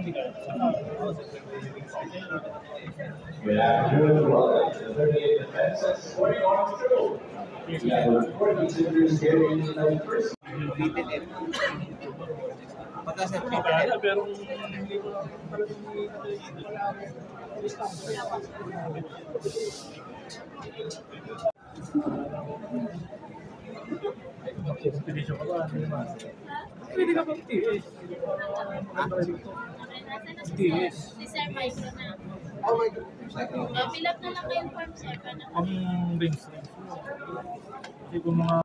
Good afternoon, welcome to the 38th Defense and Sporting Arms Show. We have a report of visitors here in the 91st. Pwede ka mag-TS. TS. Sir, micro na. Oh my God. Fill up na lang kayo form, sir. Ang rings. Hindi ko mga